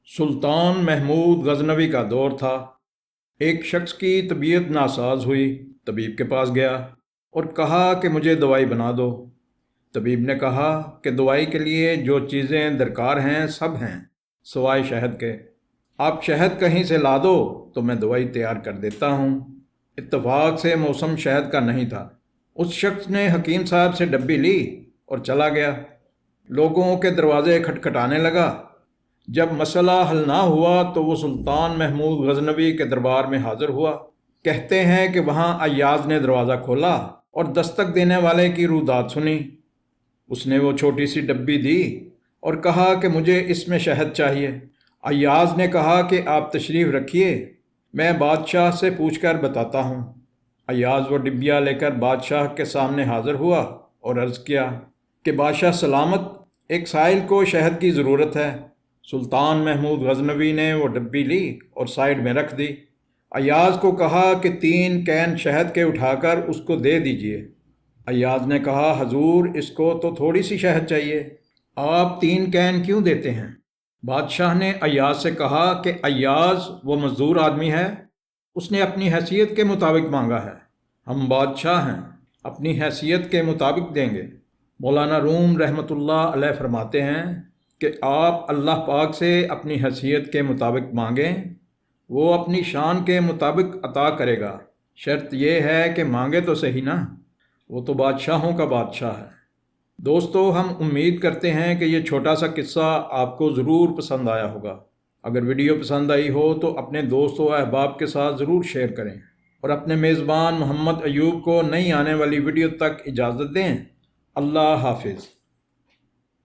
सुल्तान महमूद गजनवी का दौर था। एक शख्स की तबीयत नासाज हुई, तबीब के पास गया और कहा कि मुझे दवाई बना दो। तबीब ने कहा कि दवाई के लिए जो चीज़ें दरकार हैं सब हैं सिवाय शहद के। आप शहद कहीं से ला दो तो मैं दवाई तैयार कर देता हूँ। इत्तफाक से मौसम शहद का नहीं था। उस शख्स ने हकीम साहब से डब्बी ली और चला गया। लोगों के दरवाजे खटखटाने लगा। जब मसला हल ना हुआ तो वो सुल्तान महमूद गजनवी के दरबार में हाजिर हुआ। कहते हैं कि वहाँ अय्याज ने दरवाज़ा खोला और दस्तक देने वाले की रुदात सुनी। उसने वो छोटी सी डब्बी दी और कहा कि मुझे इसमें शहद चाहिए। अय्याज ने कहा कि आप तशरीफ़ रखिए, मैं बादशाह से पूछकर बताता हूँ। अय्याज वो डिब्बिया लेकर बादशाह के सामने हाजिर हुआ और अर्ज़ किया कि बादशाह सलामत, एक साइल को शहद की ज़रूरत है। सुल्तान महमूद गजनवी ने वो डब्बी ली और साइड में रख दी। अय्याज को कहा कि 3 कैन शहद के उठाकर उसको दे दीजिए। अय्याज ने कहा, हजूर इसको तो थोड़ी सी शहद चाहिए, आप 3 कैन क्यों देते हैं? बादशाह ने अय्याज से कहा कि अय्याज वो मजदूर आदमी है, उसने अपनी हैसियत के मुताबिक मांगा है। हम बादशाह हैं, अपनी हैसियत के मुताबिक देंगे। मौलाना रूम रहमतुल्लाह अलैह फरमाते हैं कि आप अल्लाह पाक से अपनी हैसियत के मुताबिक मांगें, वो अपनी शान के मुताबिक अता करेगा। शर्त यह है कि मांगे तो सही ना, वो तो बादशाहों का बादशाह है। दोस्तों, हम उम्मीद करते हैं कि ये छोटा सा किस्सा आपको ज़रूर पसंद आया होगा। अगर वीडियो पसंद आई हो तो अपने दोस्तों व अहबाब के साथ ज़रूर शेयर करें और अपने मेज़बान मोहम्मद अयूब को नई आने वाली वीडियो तक इजाज़त दें। अल्लाह हाफिज़।